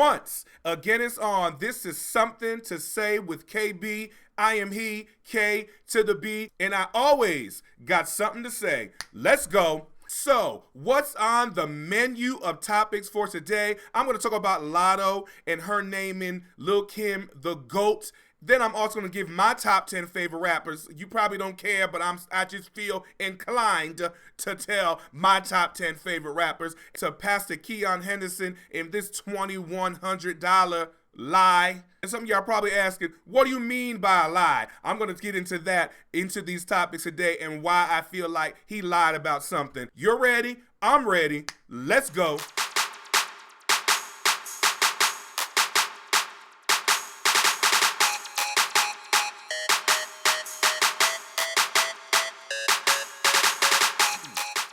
once again it's on. This is Something to Say with KB. I am he, K to the B, and I always got something to say. Let's go. So, what's on the menu of topics for today? I'm going to talk about Latto and her naming Lil Kim the GOAT. Then I'm also going to give my top 10 favorite rappers. You probably don't care, but I just feel inclined to tell my top 10 favorite rappers. To Pastor Keion Henderson in this $2,100 lie. And some of y'all probably asking, what do you mean by a lie? I'm going to get into these topics today and why I feel like he lied about something. You're ready? I'm ready. Let's go.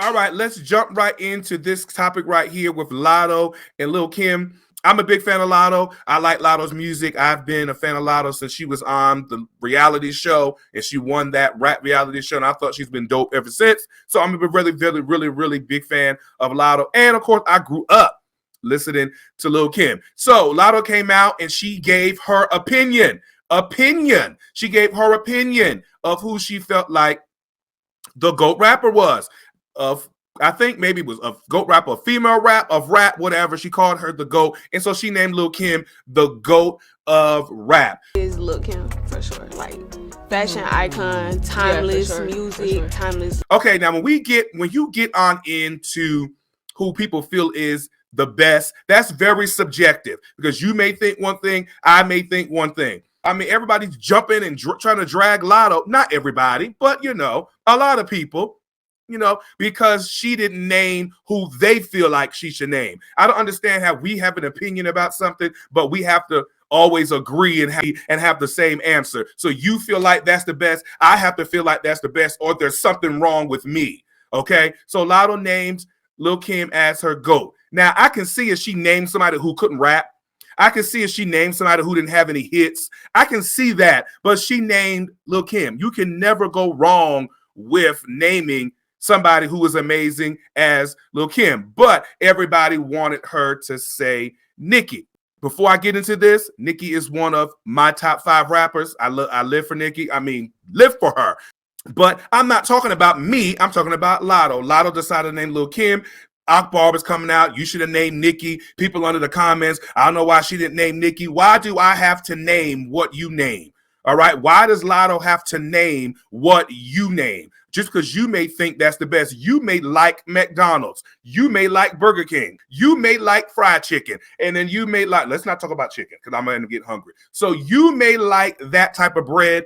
All right, let's jump right into this topic right here with Latto and Lil Kim. I'm a big fan of Latto. I like Latto's music. I've been a fan of Latto since she was on the reality show, and she won that rap reality show, and I thought she's been dope ever since. So I'm a really big fan of Latto. And, of course, I grew up listening to Lil Kim. So Latto came out, and she gave her opinion. She gave her opinion of who she felt like the GOAT rapper was. I think maybe it was a GOAT rapper, a female rap, whatever. She called her the GOAT. And so she named Lil Kim the GOAT of rap. Is Lil Kim for sure. Like fashion icon, timeless music, timeless. Okay, now when you get on into who people feel is the best, that's very subjective because you may think one thing, I may think one thing. I mean, everybody's jumping and trying to drag Latto. Not everybody, but a lot of people. Because she didn't name who they feel like she should name. I don't understand how we have an opinion about something, but we have to always agree and have the same answer. So you feel like that's the best. I have to feel like that's the best, or there's something wrong with me. Okay. So Latto names Lil Kim as her GOAT. Now I can see if she named somebody who couldn't rap. I can see if she named somebody who didn't have any hits. I can see that, but she named Lil Kim. You can never go wrong with naming somebody who was amazing as Lil Kim, but everybody wanted her to say Nicki. Before I get into this, Nicki is one of my top 5 rappers. I live for Nicki. I mean, live for her. But I'm not talking about me. I'm talking about Latto. Latto decided to name Lil Kim. Akbar was coming out. You should have named Nicki. People under the comments, I don't know why she didn't name Nicki. Why do I have to name what you name? All right. Why does Latto have to name what you name? Just because you may think that's the best. You may like McDonald's. You may like Burger King. You may like fried chicken. And then you may like, let's not talk about chicken because I'm going to get hungry. So you may like that type of bread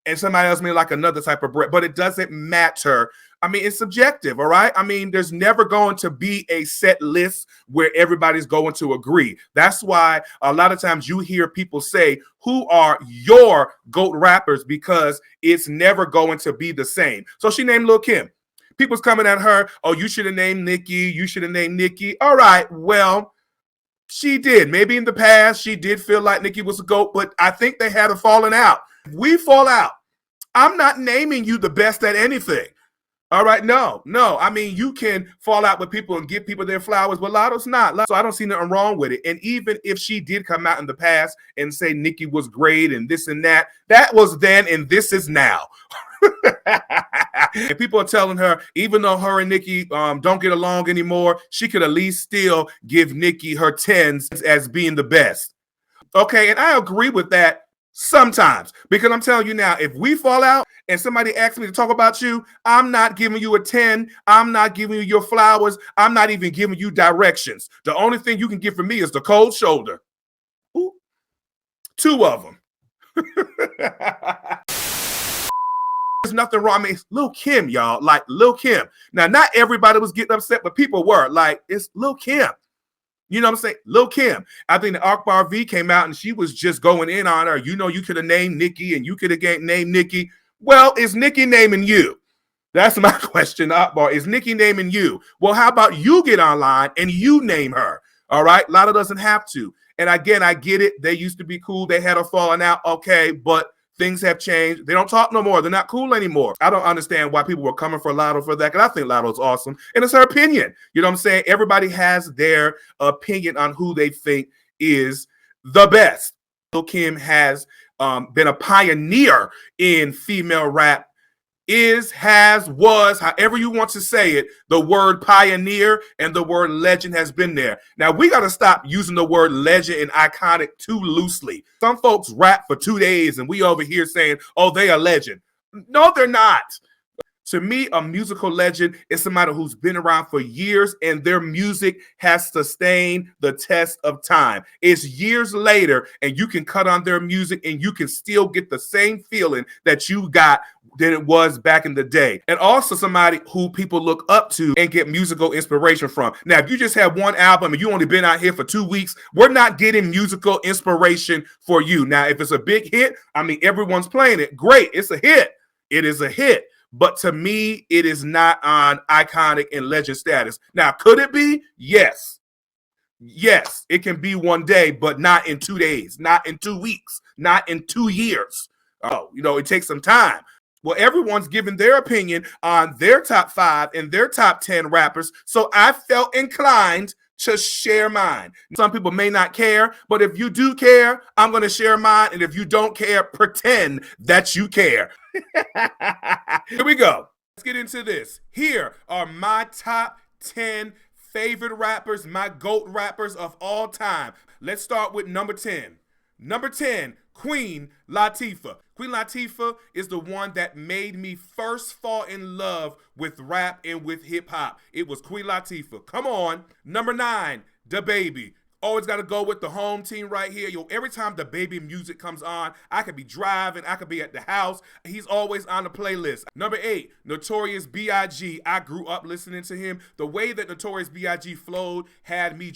and somebody else may like another type of bread, but it doesn't matter. I mean, it's subjective, all right? I mean, there's never going to be a set list where everybody's going to agree. That's why a lot of times you hear people say, who are your GOAT rappers? Because it's never going to be the same. So she named Lil Kim. People's coming at her, oh, you should have named Nicki. You should have named Nicki. All right, well, she did. Maybe in the past she did feel like Nicki was a GOAT, but I think they had a falling out. We fall out. I'm not naming you the best at anything. All right, no. I mean, you can fall out with people and give people their flowers, but Latto's not. So I don't see nothing wrong with it. And even if she did come out in the past and say Nicki was great and this and that, that was then and this is now. And people are telling her, even though her and Nicki don't get along anymore, she could at least still give Nicki her 10s as being the best. Okay, and I agree with that. Sometimes, because I'm telling you now, if we fall out and somebody asks me to talk about you, I'm not giving you a 10. I'm not giving you your flowers. I'm not even giving you directions. The only thing you can get from me is the cold shoulder. Ooh, 2 of them. There's nothing wrong. I mean, it's Lil Kim, y'all. Like Lil Kim. Now, not everybody was getting upset, but people were. Like, it's Lil Kim. You know what I'm saying? Lil Kim. I think the Akbar V came out and she was just going in on her. You could have named Nicki and you could have named Nicki. Well, is Nicki naming you? That's my question, Akbar. Is Nicki naming you? Well, how about you get online and you name her? All right? Latto doesn't have to. And again, I get it. They used to be cool. They had a falling out. Okay, but things have changed. They don't talk no more. They're not cool anymore. I don't understand why people were coming for Latto for that, because I think Latto's awesome. And it's her opinion. You know what I'm saying? Everybody has their opinion on who they think is the best. Lil Kim has been a pioneer in female rap. Is, has, was, however you want to say it, the word pioneer and the word legend has been there. Now, we got to stop using the word legend and iconic too loosely. Some folks rap for 2 days and we over here saying, oh, they a legend. No, they're not. To me, a musical legend is somebody who's been around for years and their music has sustained the test of time. It's years later and you can cut on their music and you can still get the same feeling that you got than it was back in the day. And also somebody who people look up to and get musical inspiration from. Now, if you just have one album and you only been out here for 2 weeks, we're not getting musical inspiration for you. Now, if it's a big hit, I mean, everyone's playing it. Great, it's a hit. It is a hit. But to me, it is not on iconic and legend status. Now, could it be? Yes. Yes, it can be one day, but not in 2 days, not in 2 weeks, not in 2 years. Oh, it takes some time. Well, everyone's giving their opinion on their top 5 and their top 10 rappers. So I felt inclined to share mine. Some people may not care, but if you do care, I'm going to share mine. And if you don't care, pretend that you care. Here we go. Let's get into this. Here are my top 10 favorite rappers, my GOAT rappers of all time. Let's start with number 10. Number 10, Queen Latifah. Queen Latifah is the one that made me first fall in love with rap and with hip hop. It was Queen Latifah. Come on. Number 9, DaBaby. Always got to go with the home team right here. Every time DaBaby music comes on, I could be driving, I could be at the house. He's always on the playlist. Number 8, Notorious B.I.G. I grew up listening to him. The way that Notorious B.I.G. flowed had me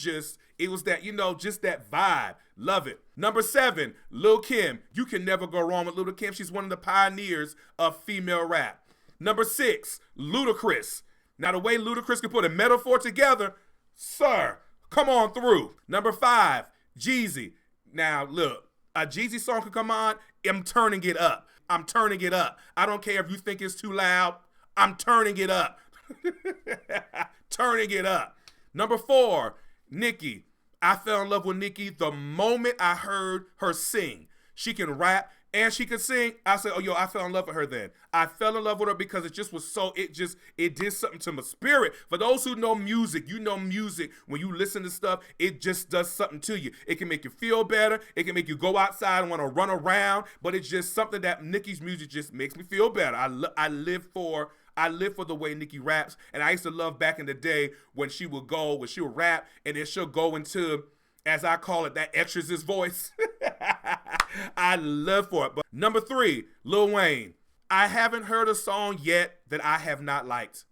it was that, just that vibe. Love it. Number 7, Lil Kim. You can never go wrong with Lil Kim. She's one of the pioneers of female rap. Number 6, Ludacris. Now, the way Ludacris can put a metaphor together, sir, come on through. Number 5, Jeezy. Now, look, a Jeezy song can come on. I'm turning it up. I'm turning it up. I don't care if you think it's too loud. I'm turning it up. Turning it up. Number 4, Nicki. I fell in love with Nicki the moment I heard her sing. She can rap and she can sing. I said, oh, I fell in love with her then. I fell in love with her because it just was it did something to my spirit. For those who know music, music. When you listen to stuff, it just does something to you. It can make you feel better. It can make you go outside and want to run around. But it's just something that Nicki's music just makes me feel better. I live for the way Nicki raps, and I used to love back in the day when she'll rap, and then she'll go into, as I call it, that exorcist voice. I love for it. But number 3, Lil Wayne. I haven't heard a song yet that I have not liked.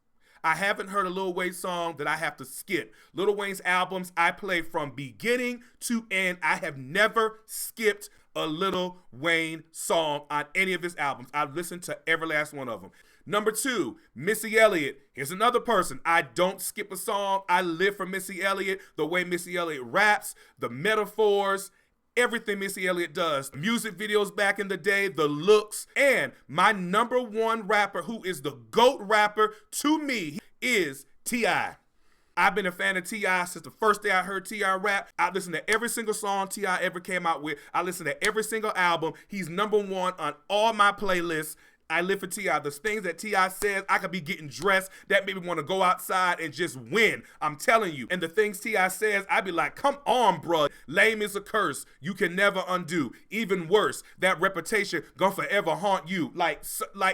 I haven't heard a Lil Wayne song that I have to skip. Lil Wayne's albums I play from beginning to end. I have never skipped a Lil Wayne song on any of his albums. I've listened to every last one of them. Number 2, Missy Elliott. Here's another person. I don't skip a song. I live for Missy Elliott. The way Missy Elliott raps, the metaphors, everything Missy Elliott does. Music videos back in the day, the looks. And my number 1 rapper who is the GOAT rapper to me is T.I. I've been a fan of T.I. since the first day I heard T.I. rap. I listened to every single song T.I. ever came out with. I listened to every single album. He's number 1 on all my playlists. I live for T.I. The things that T.I. says, I could be getting dressed. That made me want to go outside and just win. I'm telling you. And the things T.I. says, I'd be like, come on, bro. Lame is a curse you can never undo. Even worse, that reputation gonna forever haunt you. Like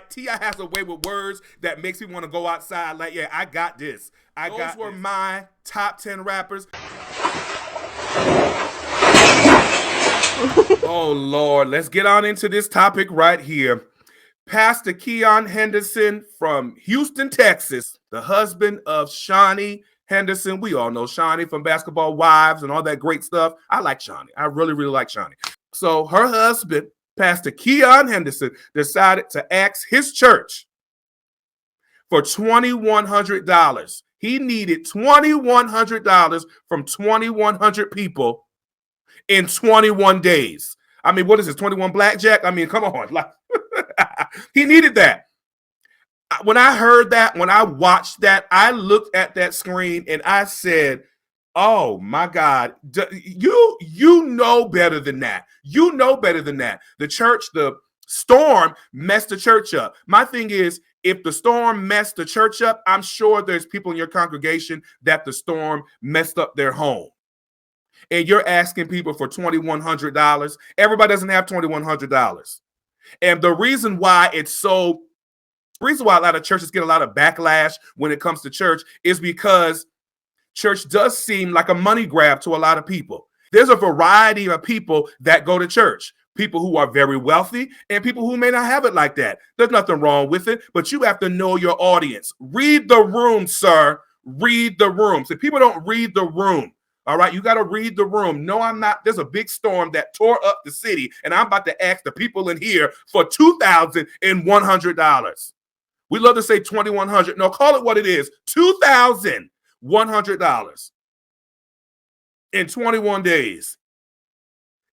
T.I. has a way with words that makes me want to go outside. Like, yeah, I got this. Those were my top 10 rappers. Oh, Lord. Let's get on into this topic right here. Pastor Keion Henderson from Houston, Texas, the husband of Shawnee Henderson. We all know Shawnee from Basketball Wives and all that great stuff. I like Shawnee. I really, really like Shawnee. So her husband, Pastor Keion Henderson, decided to ask his church for $2,100. He needed $2,100 from 2,100 people in 21 days. I mean, what is this, 21 blackjack? I mean, come on. Like, he needed that. When I heard that, when I watched that, I looked at that screen and I said, Oh my God. You know better than that. You know better than that. The church, the storm messed the church up. My thing is, if the storm messed the church up, I'm sure there's people in your congregation that the storm messed up their home. And you're asking people for $2,100. Everybody doesn't have $2,100. And the reason why a lot of churches get a lot of backlash when it comes to church is because church does seem like a money grab to a lot of people. There's a variety of people that go to church. People who are very wealthy and people who may not have it like that. There's nothing wrong with it, but you have to know your audience. Read the room, sir. Read the room. So people don't read the room. All right, you got to read the room. No, I'm not. There's a big storm that tore up the city, and I'm about to ask the people in here for $2,100. We love to say $2,100. No, call it what it is. $2,100 in 21 days.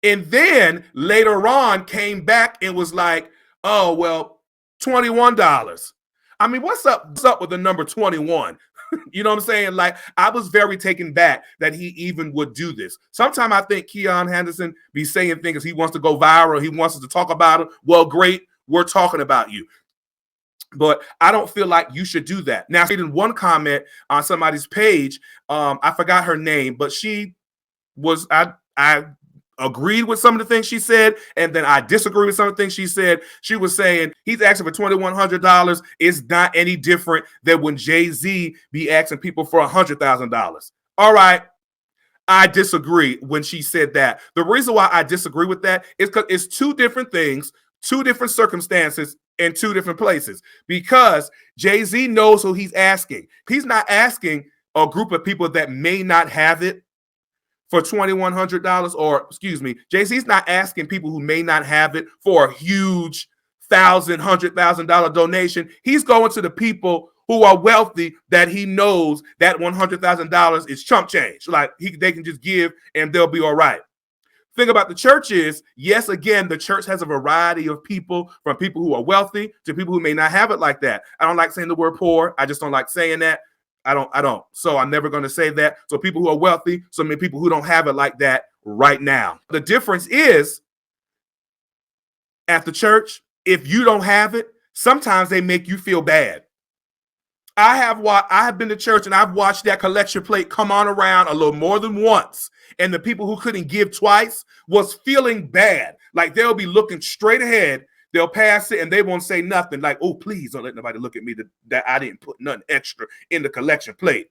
And then later on came back and was like, oh, well, $21. I mean, what's up with the number 21? You know what I'm saying? Like, I was very taken back that he even would do this. Sometimes I think Keion Henderson be saying things he wants to go viral. He wants us to talk about it. Well, great. We're talking about you. But I don't feel like you should do that. Now, I read in one comment on somebody's page, I forgot her name, but she was, I agreed with some of the things she said, and then I disagree with some of the things she said. She was saying he's asking for $2,100 is not any different than when Jay-Z be asking people for $100,000. All right. I disagree when she said that. The reason why I disagree with that is because it's two different things, two different circumstances in two different places. Because Jay-Z knows who he's asking. He's not asking a group of people that may not have it for $2,100, or excuse me, Jay-Z's not asking people who may not have it for a huge $100,000 donation. He's going to the people who are wealthy that he knows that $100,000 is chump change. Like they can just give and they'll be all right. Thing about the church is, yes, again, the church has a variety of people, from people who are wealthy to people who may not have it like that. I don't like saying the word poor. I just don't like saying that. I don't. So I'm never going to say that. So people who are wealthy, so many people who don't have it like that right now. The difference is at the church, if you don't have it, sometimes they make you feel bad. I have been to church and I've watched that collection plate come on around a little more than once. And the people who couldn't give twice was feeling bad. Like they'll be looking straight ahead. They'll pass it and they won't say nothing. Like, oh, please don't let nobody look at me that I didn't put nothing extra in the collection plate.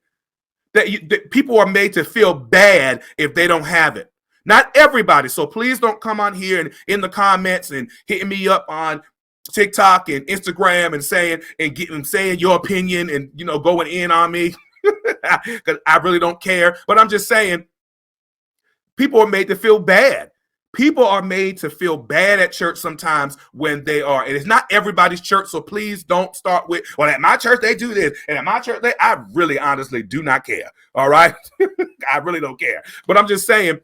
That people are made to feel bad if they don't have it. Not everybody. So please don't come on here and in the comments and hitting me up on TikTok and Instagram and saying your opinion and, you know, going in on me because I really don't care. But I'm just saying people are made to feel bad. People are made to feel bad at church sometimes when they are. And it's not everybody's church, so please don't start with, well, at my church, they do this. And at my church, I really honestly do not care. All right? I really don't care. But I'm just saying,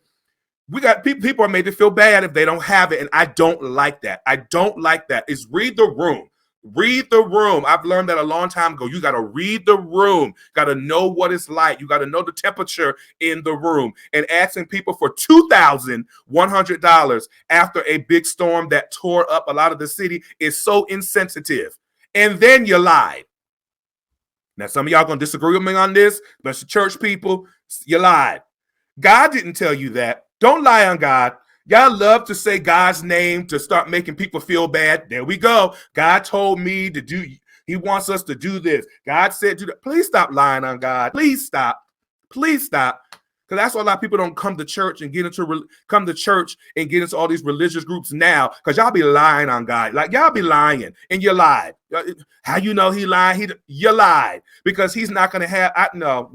we got people are made to feel bad if they don't have it. And I don't like that. I don't like that. It's read the room. Read the room. I've learned that a long time ago. You got to read the room. Got to know what it's like. You got to know the temperature in the room. And asking people for $2,100 after a big storm that tore up a lot of the city is so insensitive. And then you lied. Now, some of y'all going to disagree with me on this, but the church people, you lied. God didn't tell you that. Don't lie on God. Y'all love to say God's name to start making people feel bad. There we go. God told me to do, he wants us to do this. God said do that. Please stop lying on God. Please stop. Please stop. Because that's why a lot of people don't come to church and get into all these religious groups now. Because y'all be lying on God. Like y'all be lying and you lied. How you know he lied? You lied. Because he's not going to have, No,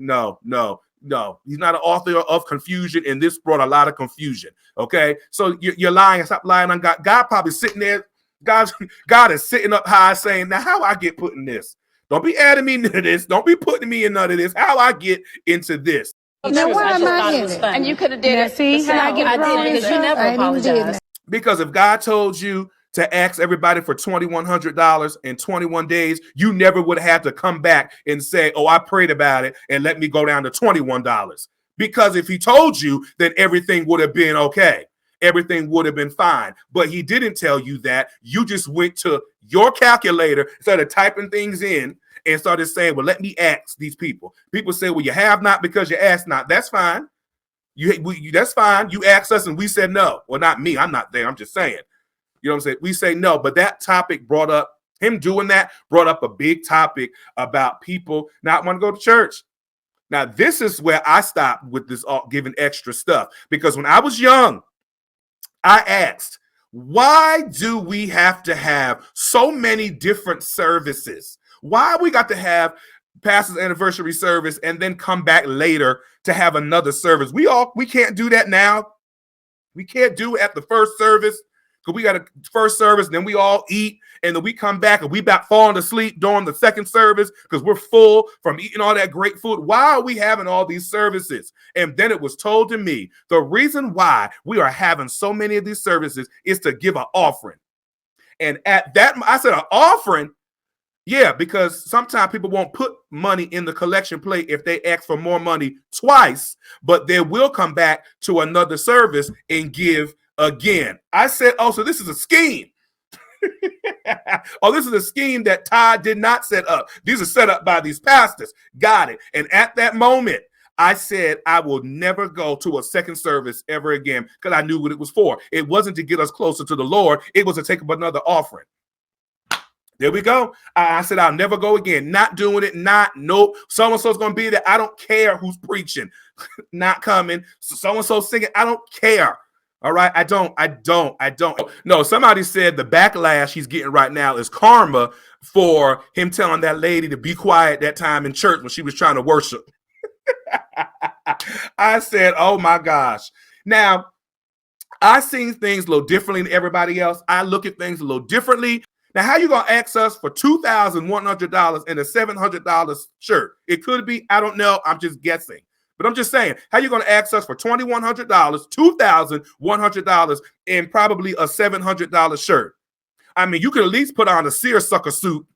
he's not an author of confusion, and this brought a lot of confusion. Okay, so you're lying. Stop lying on God. God probably sitting there. God is sitting up high, saying, "Now, how I get put in this? Don't be adding me into this. Don't be putting me in none of this. How I get into this?" Now, why am I in it? And you could have did it. See how I get wrong because you never apologized. Because if God told you to ask everybody for $2,100 in 21 days, you never would have had to come back and say, oh, I prayed about it and let me go down to $21. Because if he told you, then everything would have been okay. Everything would have been fine. But he didn't tell you that. You just went to your calculator, started typing things in, and started saying, well, let me ask these people. People say, well, you have not because you asked not. That's fine. That's fine. You asked us and we said no. Well, not me. I'm not there. I'm just saying. You know what I'm saying? We say no. But that topic brought up, him doing that brought up a big topic about people not want to go to church. Now, this is where I stopped with this giving extra stuff. Because when I was young, I asked, why do we have to have so many different services? Why we got to have pastor's anniversary service and then come back later to have another service? We can't do that now. We can't do it at the first service because we got a first service, and then we all eat, and then we come back and we about falling asleep during the second service because we're full from eating all that great food. Why are we having all these services? And then it was told to me, the reason why we are having so many of these services is to give an offering. And at that, I said, an offering? Yeah, because sometimes people won't put money in the collection plate if they ask for more money twice, but they will come back to another service and give again. I said, oh, so this is a scheme. Oh, this is a scheme that Todd did not set up. These are set up by these pastors. Got it. And at that moment, I said I will never go to a second service ever again because I knew what it was for. It wasn't to get us closer to the Lord. It was to take up another offering. There we go. I said I'll never go again. Not doing it. Nope. So-and-so's going to be there. I don't care who's preaching. Not coming. So-and-so singing. I don't care. All right. I don't. No, somebody said the backlash he's getting right now is karma for him telling that lady to be quiet that time in church when she was trying to worship. I said, oh my gosh. Now, I see things a little differently than everybody else. I look at things a little differently. Now, how you going to ask us for $2,100 and a $700 shirt? It could be, I don't know. I'm just guessing. But I'm just saying, how you going to ask us for $2,100, $2,100, and probably a $700 shirt? I mean, you could at least put on a seersucker suit.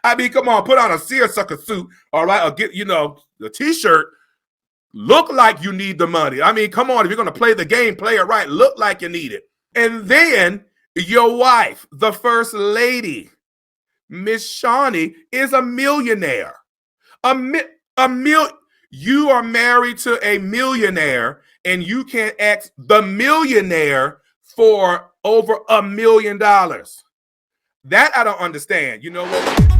I mean, come on, put on a seersucker suit, all right? Or get, the T-shirt. Look like you need the money. I mean, come on, if you're going to play the game, play it right. Look like you need it. And then your wife, the first lady, Miss Shawnee, is a millionaire. You are married to a millionaire, and you can't ask the millionaire for over $1 million. That I don't understand. You know what?